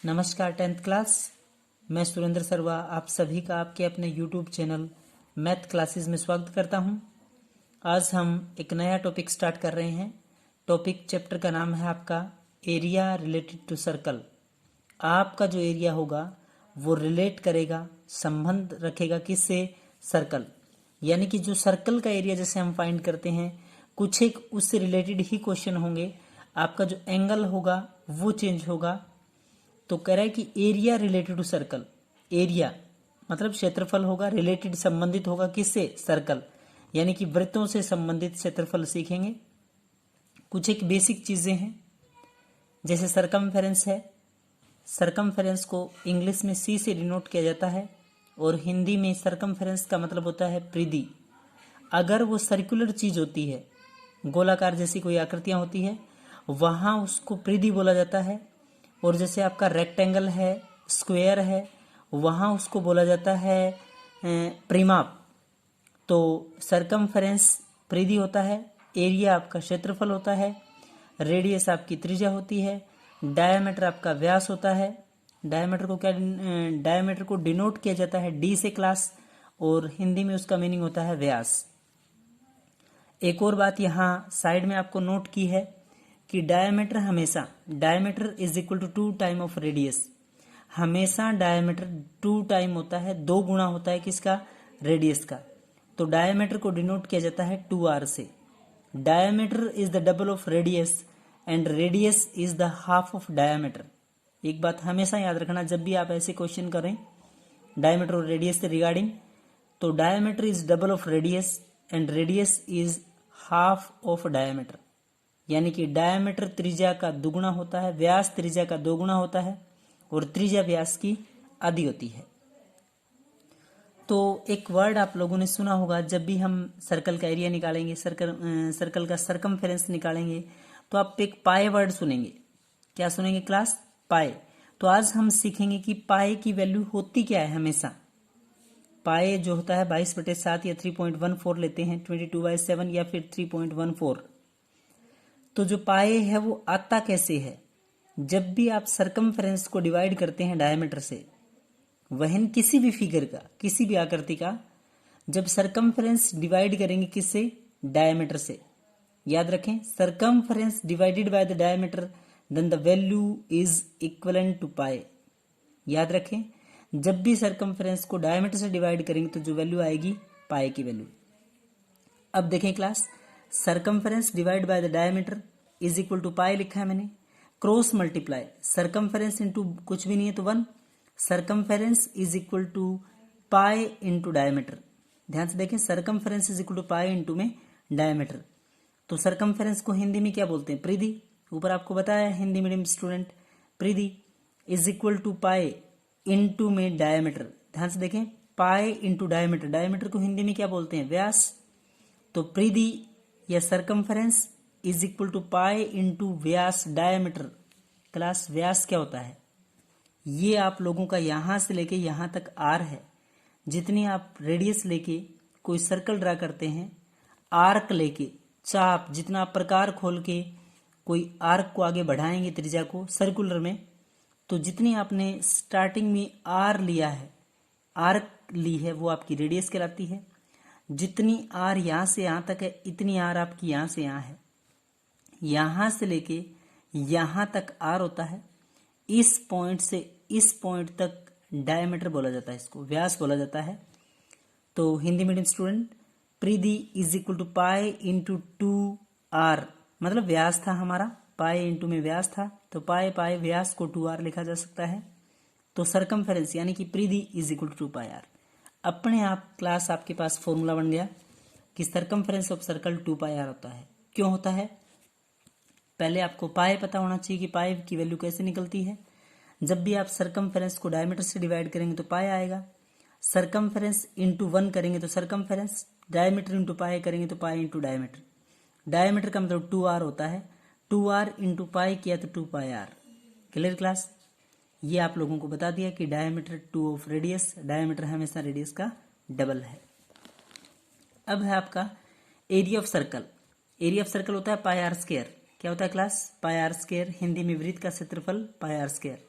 नमस्कार 10th class. मैं सुरेंद्र सर्वा आप सभी का आपके अपने YouTube चैनल मैथ क्लासेस में स्वागत करता हूं। आज हम एक नया टॉपिक स्टार्ट कर रहे हैं। टॉपिक चैप्टर का नाम है आपका एरिया रिलेटेड टू सर्कल। आपका जो एरिया होगा वो रिलेट करेगा, संबंध रखेगा किससे? सर्कल। यानी कि जो सर्कल का एरिया जैसे हम फाइंड करते हैं, कुछ एक उससे रिलेटेड ही क्वेश्चन होंगे। आपका जो एंगल होगा वो चेंज होगा। तो कह रहा है कि area related to circle. Area मतलब क्षेत्रफल होगा, रिलेटेड संबंधित होगा किससे? सर्कल। यानी कि वृत्तों से संबंधित क्षेत्रफल सीखेंगे। कुछ एक बेसिक चीजें हैं जैसे सरकमफेरेंस है। सरकमफेरेंस को इंग्लिश में सी से डिनोट किया जाता है और हिंदी में सरकमफेरेंस का मतलब होता है परिधि। अगर वो सर्कुलर चीज होती है, गोलाकार जैसी कोई आकृतियां होती है, वहां उसको परिधि बोला जाता है। और जैसे आपका रेक्टेंगल है, स्क्वायर है, वहाँ उसको बोला जाता है परिमाप। तो सरकमफेरेंस परिधि होता है, एरिया आपका क्षेत्रफल होता है, रेडियस आपकी त्रिज्या होती है, डायमीटर आपका व्यास होता है। डायमीटर को डिनोट किया जाता है डी से क्लास, और हिंदी में उसका मीनिंग होता है व्यास। एक और बात यहाँ साइड में आपको नोट की है कि diameter is equal to 2 time of radius. हमेशा डायमीटर 2 टाइम होता है, 2 गुना होता है किसका? रेडियस का। तो डायमीटर को डिनोट किया जाता है 2r से। Diameter is the double of radius and radius is the half of diameter. एक बात हमेशा याद रखना जब भी आप ऐसे क्वेश्चन करें डायमीटर और रेडियस से रिगार्डिंग, तो diameter is double of radius and radius is half of diameter. यानी कि डायमीटर त्रिज्या का दुगुना होता है, व्यास त्रिज्या का दोगुना होता है, और त्रिज्या व्यास की आधी होती है। तो एक वर्ड आप लोगों ने सुना होगा, जब भी हम सर्कल का एरिया निकालेंगे, सर्कल का सरकमफेरेंस निकालेंगे, तो आप एक पाए वर्ड सुनेंगे। क्या सुनेंगे क्लास? पाए। तो आज हम सीखेंगे कि पाए की वैल्यू होती क्या है। हमेशा पाए जो होता है 22/7 या 3.14 लेते हैं, 22/7 या फिर 3.14। तो जो पाए है वो आता कैसे है? जब भी आप सरकमफेरेंस को डिवाइड करते हैं डायमीटर से, वहन किसी भी फिगर का, किसी भी आकृति का, जब सरकमफेरेंस डिवाइड करेंगे किससे? डायमीटर से। याद रखें, circumference divided by the diameter then the value is equivalent to pi. याद रखें, जब भी सरकमफेरेंस को डायमीटर से डिवाइड करेंगे तो जो वैल्यू आएगी पाए की वैल्यू। अब देखें class, circumference divide by the diameter is equal to pi लिखा है मैंने, क्रॉस मल्टीप्लाई सरकमफेरेंस इनटू कुछ भी नहीं है तो 1, circumference is equal to pi into diameter. ध्यान से देखें, circumference is equal to pi into में डायमीटर। तो सरकमफेरेंस को हिंदी में क्या बोलते हैं? परिधि। ऊपर आपको बताया हिंदी मीडियम स्टूडेंट, परिधि is equal to pi into में डायमीटर। ध्यान से देखें, पाई इंटू डायमीटर, डायमीटर को हिंदी में क्या बोलते हैं? व्यास। तो परिधि या circumference is equal to pi into व्यास डायमीटर। क्लास व्यास क्या होता है? ये आप लोगों का यहां से लेके यहां तक आर है। जितनी आप रेडियस लेके कोई सर्कल ड्रा करते हैं, आर्क लेके, चाप, जितना आप प्रकार खोल के कोई आर्क को आगे बढ़ाएंगे त्रिज्या को सर्कुलर में, तो जितनी आपने स्टार्टिंग में आर लिया है, आर्क ली है, वो आपकी रेडियस कहलाती है। जितनी आर यहां से यहां तक है, इतनी आर आपकी यहां से यहां है। यहां से लेके यहां तक आर होता है। इस पॉइंट से इस पॉइंट तक डायमीटर बोला जाता है, इसको व्यास बोला जाता है। तो हिंदी मीडियम स्टूडेंट, परिधि is equal to pi into 2r, मतलब व्यास था हमारा, पाई इंटू में व्यास था, तो पाई पाई व्यास को 2r लिखा जा सकता है। तो सरकमफेरेंस यानी कि परिधि इज इक्वल टू 2πr। अपने आप क्लास आपके पास फॉर्मूला बन गया कि सरकमफेरेंस ऑफ सर्कल 2πr होता है। क्यों होता है? पहले आपको पाए पता होना चाहिए कि पाए की वैल्यू कैसे निकलती है। जब भी आप सरकमफेरेंस को डायमीटर से डिवाइड करेंगे तो पाए आएगा, सरकमफेरेंस इंटू 1 करेंगे तो सरकमफेरेंस, डायमीटर इंटू पाए करेंगे तो पाए इंटू डायमीटर। डायमीटर का मतलब 2r होता है, 2r इंटू पाए किया तो 2πr। Clear class? ये आप लोगों को बता दिया कि डायमीटर 2 ऑफ रेडियस, डायमीटर हमेशा रेडियस का डबल है। अब है आपका area of circle. Area of circle होता है पाई आर स्क्वायर। क्या होता है class? Pi r square. Hindi में वृत्त का क्षेत्रफल पाई आर स्क्वायर।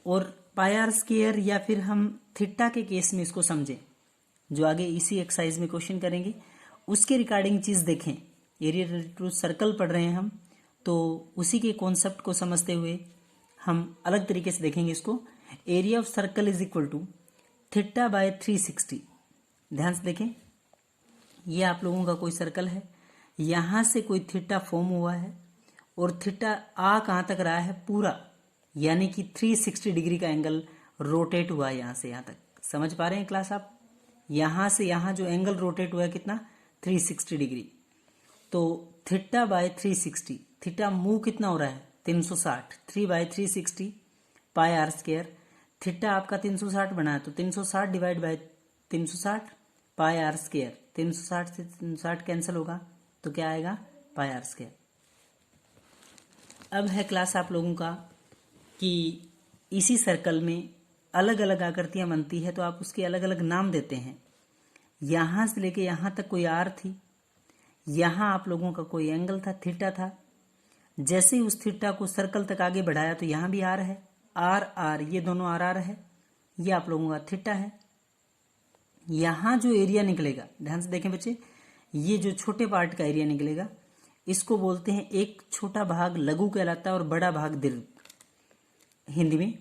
और पाई आर स्क्वायर या फिर हम थीटा के केस में इसको समझें, जो आगे इसी एक्सरसाइज में क्वेश्चन करेंगे उसके रिगार्डिंग चीज देखें। एरिया रिलेटेड टू सर्कल पढ़ रहे हैं हम, तो उसी के कॉन्सेप्ट को समझते हुए हम अलग तरीके से देखेंगे इसको। Area of circle is equal to theta by 360। ध्यान से देखें, ये आप लोगों का कोई सर्कल है, यहां से कोई थीटा फॉर्म हुआ है और थीटा आ कहां तक रहा है पूरा, यानी कि 360 डिग्री का एंगल रोटेट हुआ है यहां से यहां तक। समझ पा रहे हैं क्लास आप? यहां से यहां जो एंगल रोटेट हुआ है कितना, 360 डिग्री। तो थीटा बाय 360, थीटा मूव कितना हो रहा है 360, 3 by 360 pi r square. Theta आपका 360 बना है तो 360 divide by 360 pi r square. 360 से 360 कैंसिल होगा तो क्या आएगा, पाई आर स्क्वायर। अब है क्लास आप लोगों का कि इसी सर्कल में अलग अलग आकृतियां बनती है तो आप उसके अलग अलग नाम देते हैं। यहां से लेके यहां तक कोई आर थी, यहां आप लोगों का कोई एंगल था, थीटा था। जैसे ही उस थीटा को सर्कल तक आगे बढ़ाया तो यहां भी आर है, आर आर, ये दोनों आर आर है, ये आप लोगों का थीटा है। यहां जो एरिया निकलेगा, ध्यान से देखें बच्चे, ये जो छोटे पार्ट का एरिया निकलेगा इसको बोलते हैं, एक छोटा भाग लघु कहलाता है और बड़ा भाग दीर्घ। हिंदी में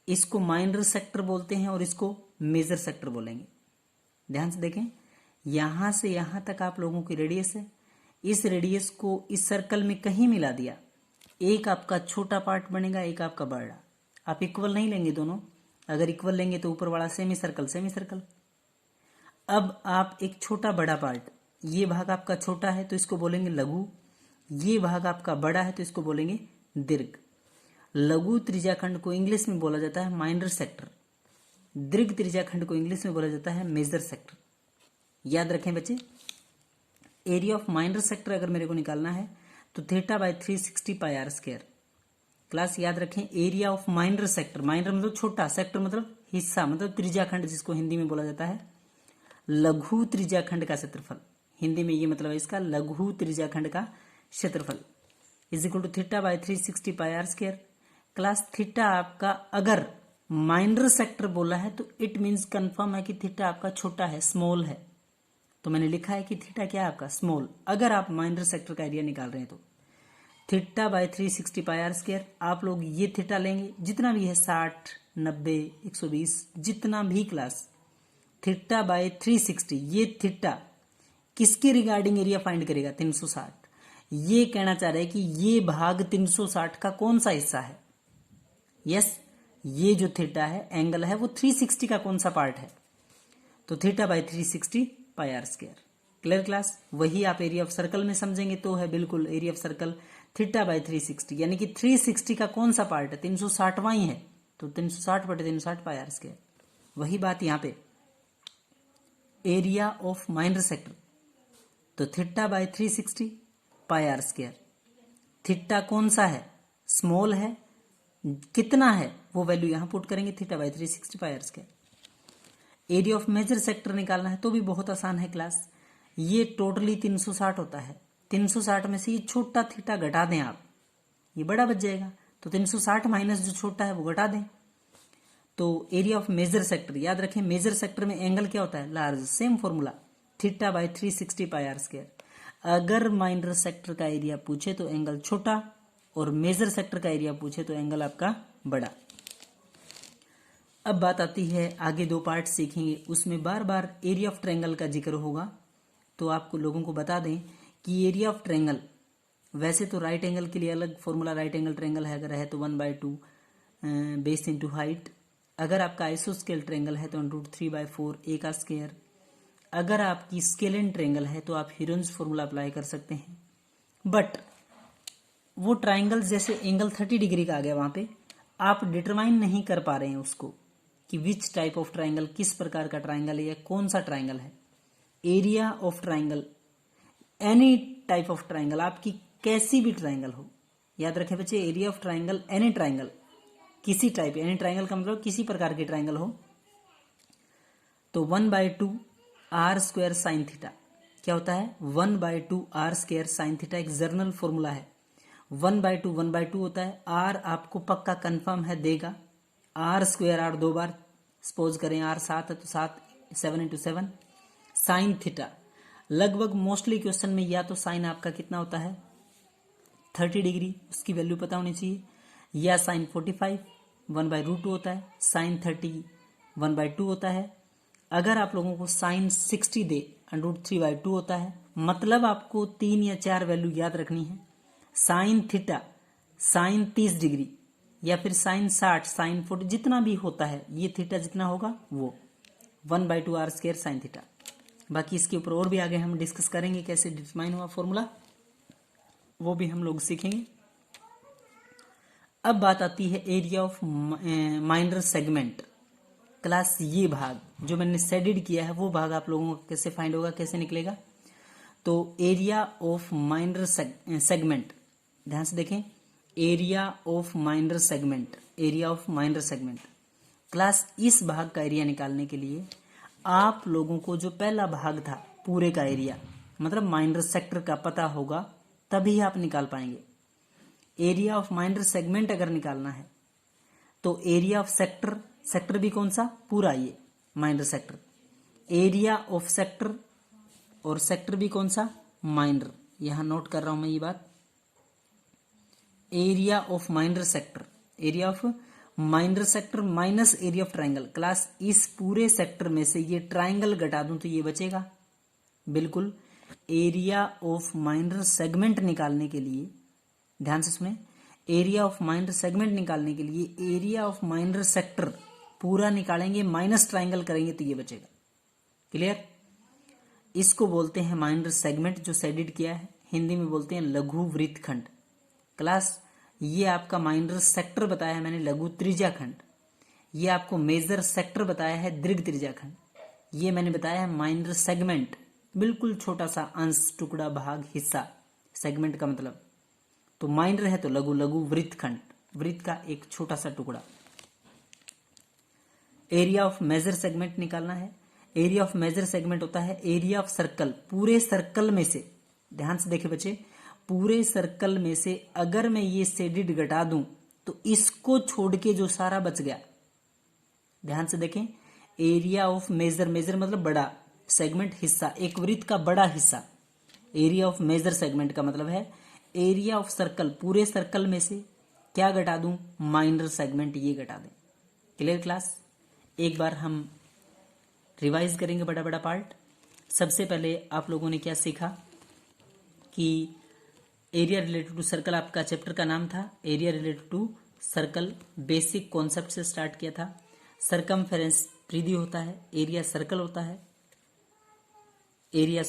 इसको माइनर सेक्टर बोलते हैं और इसको मेजर सेक्टर बोलेंगे। ध्यान से देखें, यहां से यहां तक आप लोगों की रेडियस है, इस रेडियस को इस सर्कल में कहीं मिला दिया, एक आपका छोटा पार्ट बनेगा, एक आपका बड़ा। आप इक्वल नहीं लेंगे दोनों, अगर इक्वल लेंगे तो ऊपर वाला सेमी सर्कल सेमी सर्कल। अब आप एक छोटा बड़ा पार्ट, ये भाग आपका छोटा है तो इसको बोलेंगे लघु, ये भाग आपका बड़ा है तो इसको बोलेंगे दीर्घ। लघु त्रिज्याखंड को इंग्लिश में बोला जाता है माइनर सेक्टर, दीर्घ त्रिज्याखंड को इंग्लिश में बोला जाता है मेजर सेक्टर। याद रखें बच्चे, एरिया ऑफ माइनर सेक्टर अगर मेरे को निकालना है तो theta by 360 pi r square. Class याद रखें, area of minor sector, minor मतलब छोटा, सेक्टर मतलब हिस्सा, मतलब त्रिज्याखंड जिसको हिंदी में बोला जाता है लघु त्रिज्याखंड का क्षेत्रफल। हिंदी में ये मतलब है इसका, लघु त्रिज्याखंड का क्षेत्रफल is equal to theta by 360 pi r square. Class theta आपका अगर माइनर सेक्टर बोला है तो इट मीन्स कंफर्म है कि थीटा आपका छोटा है, स्मॉल है। तो मैंने लिखा है कि थीटा क्या है आपका, स्मॉल। अगर आप माइनर सेक्टर का एरिया निकाल रहे हैं तो theta by 360 pi r square. आप लोग ये थीटा लेंगे जितना भी है, 60, 90, 120, जितना भी क्लास, थीटा बाय 360, ये थीटा किसके रिगार्डिंग एरिया फाइंड करेगा, 360। ये कहना चाह रहे हैं कि ये भाग 360 का कौन सा हिस्सा है। यस, ये जो थीटा है, एंगल है, वो 360 का कौन सा पार्ट है, तो theta by 360 pi r square. Clear class? वही आप एरिया ऑफ सर्कल में समझेंगे तो है बिल्कुल area of circle theta by 360, यानी कि 360 का कौन सा पार्ट है, 360वां ही है, तो 360 बटे 360 पाई आर स्क्वायर। वही बात यहां पे एरिया ऑफ माइनर सेक्टर, तो theta by 360 pi r square. Theta कौन सा है, स्मॉल है, कितना है वो वैल्यू यहां पुट करेंगे, theta by 360 pi r square. Area of major sector निकालना है तो भी बहुत आसान है क्लास, ये टोटली 360 होता है। 360 में से ये छोटा थीटा घटा दें आप, ये बड़ा बच जाएगा, तो 360 माइनस जो छोटा है वो घटा दें। तो एरिया ऑफ मेजर सेक्टर, याद रखें मेजर सेक्टर में एंगल क्या होता है, large, same formula, theta by 360 pi r square. अगर माइनर सेक्टर का एरिया पूछे तो एंगल छोटा, और मेजर सेक्टर का एरिया पूछे तो एंगल आपका बड़ा। अब बात आती है, आगे दो पार्ट सीखेंगे उसमें बार बार एरिया ऑफ ट्रायंगल का जिक्र होगा, तो आपको लोगों को बता दें कि एरिया ऑफ ट्रायंगल, वैसे तो राइट एंगल के लिए अलग फॉर्मूला, राइट एंगल ट्रायंगल है अगर है तो 1/2 बेस इंटू हाइट। अगर आपका आइसोस्केल ट्रायंगल है तो √3/4 a का स्क्वायर। अगर आपकी स्केलन ट्रायंगल है तो आप हीरोन्स फॉर्मूला अप्लाई कर सकते हैं। बट वो ट्रायंगल जैसे एंगल 30 डिग्री का आ गया, वहां पे आप डिटरमाइन नहीं कर पा रहे हैं उसको कि विच टाइप ऑफ ट्रायंगल, किस प्रकार का ट्रायंगल है या कौन सा ट्रायंगल है। Area of triangle, any type of triangle, आपकी कैसी भी ट्रायंगल हो, याद रखें बच्चे, area of triangle, any triangle, किसी टाइप, एनी ट्रायंगल का मतलब किसी प्रकार की ट्रायंगल हो, तो 1/2 आर स्क्वायर साइन थीटा क्या होता है, 1/2 आर स्क्वायर साइन थीटा एक जर्नल फॉर्मूला है। 1/2 1/2 होता है, आर आपको पक्का कंफर्म है देगा, आर स्क्वायर आर 2 बार, सपोज करें आर 7 है तो 7 7 इंटू 7 साइन थीटा। लगभग मोस्टली क्वेश्चन में या तो साइन आपका कितना होता है 30 डिग्री, उसकी वैल्यू पता होनी चाहिए, या साइन 45 1/√2 होता है, साइन 30 1/2 होता है। अगर आप लोगों को साइन 60 दे √3/2 होता है। मतलब आपको 3 या 4 वैल्यू याद रखनी है। साइन थीटा साइन 30 डिग्री या फिर साइन 60 साइन 40 जितना भी होता है, ये थीटा जितना होगा वो 1/2 आर स्क्वायर साइन थीटा। बाकी इसके ऊपर और भी आगे हम डिस्कस करेंगे कैसे डिटरमाइन हुआ फॉर्मूला, वो भी हम लोग सीखेंगे। अब बात आती है area of minor segment class. ये भाग जो मैंने शेडेड किया है वो भाग आप लोगों को कैसे फाइंड होगा, कैसे निकलेगा। तो एरिया ऑफ माइनर सेगमेंट, ध्यान से देखें, area of minor segment, area of minor segment class. इस भाग का एरिया निकालने के लिए आप लोगों को जो पहला भाग था पूरे का एरिया मतलब माइनर सेक्टर का पता होगा, तभी आप निकाल पाएंगे। एरिया ऑफ माइनर सेगमेंट अगर निकालना है तो एरिया ऑफ सेक्टर, सेक्टर भी कौन सा पूरा, ये minor sector, area of sector और सेक्टर भी कौन सा माइनर। यहां नोट कर रहा हूं मैं ये बात, area of minor sector, area of minor sector minus area of triangle. Class इस पूरे सेक्टर में से ये ट्राइंगल घटा दूं तो ये बचेगा। बिल्कुल एरिया ऑफ माइनर सेगमेंट निकालने के लिए ध्यान से सुने, एरिया ऑफ माइनर सेगमेंट निकालने के लिए एरिया ऑफ माइनर सेक्टर पूरा निकालेंगे, माइनस ट्राइंगल करेंगे तो ये बचेगा। क्लियर। इसको बोलते हैं माइनर सेगमेंट, जो शेडेड किया है, हिंदी में बोलते हैं लघु वृत्तखंड। क्लास ये आपका माइनर सेक्टर बताया है मैंने लघु त्रिज्याखंड, ये आपको मेजर सेक्टर बताया है दीर्घ त्रिज्याखंड, ये मैंने बताया है माइनर सेगमेंट, बिल्कुल छोटा सा अंश, टुकड़ा, भाग, हिस्सा, सेगमेंट का मतलब। तो माइनर है तो लघु, लघु वृत्तखंड, वृत्त का एक छोटा सा टुकड़ा। एरिया ऑफ मेजर सेगमेंट निकालना है। एरिया ऑफ मेजर सेगमेंट होता है एरिया ऑफ सर्कल, पूरे सर्कल में से, ध्यान से देखे बच्चे, पूरे सर्कल में से अगर मैं ये शेडेड घटा दूं तो इसको छोड़ के जो सारा बच गया, ध्यान से देखें, एरिया ऑफ मेजर, मेजर मतलब बड़ा, सेगमेंट हिस्सा, एक वृत्त का बड़ा हिस्सा। एरिया ऑफ मेजर सेगमेंट का मतलब है एरिया ऑफ सर्कल, पूरे सर्कल में से क्या घटा दूं, माइनर सेगमेंट ये घटा दें। Clear class. एक बार हम रिवाइज करेंगे बड़ा बड़ा पार्ट। सबसे पहले आप लोगों ने क्या सीखा कि एरिया रिलेटेड टू सर्कल, आपका चैप्टर का नाम था area related to circle, basic concept से स्टार्ट किया था। सरकमफेरेंस परिधि होता है, एरिया सर्कल होता है, एरिया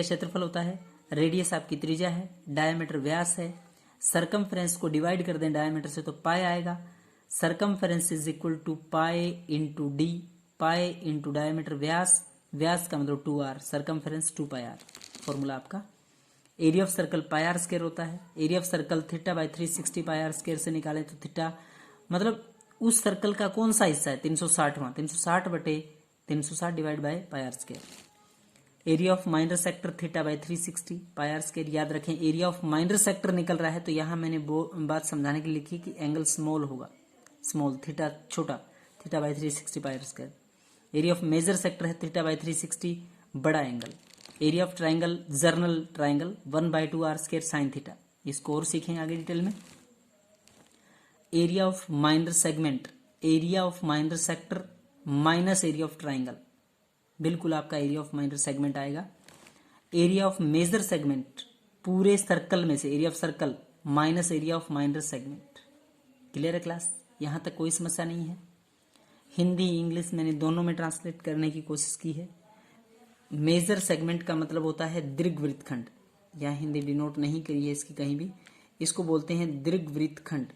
क्षेत्रफल होता है, रेडियस आपकी त्रिज्या है, डायमीटर व्यास है। सरकमफेरेंस को डिवाइड कर दें डायमीटर से तो पाई आएगा। Circumference is equal to pi into D, pi into diameter व्यास, व्यास का मतलब 2r, सरकमफेरेंस 2πr। फॉर्मूला आपका area of circle πr square होता है। Area of circle θ/360 πr square से निकालें तो थीटा मतलब उस सर्कल का कौन सा हिस्सा है, 360वां, 360/360 divide by πr square. Area of minor sector θ/360 πr square. याद रखें एरिया ऑफ माइनर सेक्टर निकल रहा है तो यहां मैंने बात समझाने के लिए लिखी कि एंगल स्मॉल होगा, स्मॉल, थीटा छोटा, θ/360 πr square. Area of major sector है θ/360 बड़ा angle. Area of triangle, general triangle 1/2 r square sine theta. इसको और सीखेंगे आगे डिटेल में। Area of minor segment, area of minor sector minus area of triangle, बिल्कुल आपका एरिया ऑफ माइनर सेगमेंट आएगा। एरिया ऑफ मेजर सेगमेंट, पूरे circle में से area of circle minus area of minor segment. Clear है class, यहां तक कोई समस्या नहीं है। हिंदी इंग्लिश मैंने दोनों में ट्रांसलेट करने की कोशिश की है। मेजर सेगमेंट का मतलब होता है दीर्घ वृत्तखंड, यहाँ हिंदी डिनोट नहीं करी है इसकी कहीं भी, इसको बोलते हैं दीर्घ वृत्तखंड।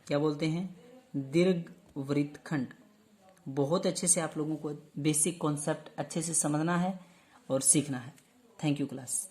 क्या बोलते हैं, दीर्घ वृत्तखंड। बहुत अच्छे से आप लोगों को बेसिक कॉन्सेप्ट अच्छे से समझना है और सीखना है। Thank you class.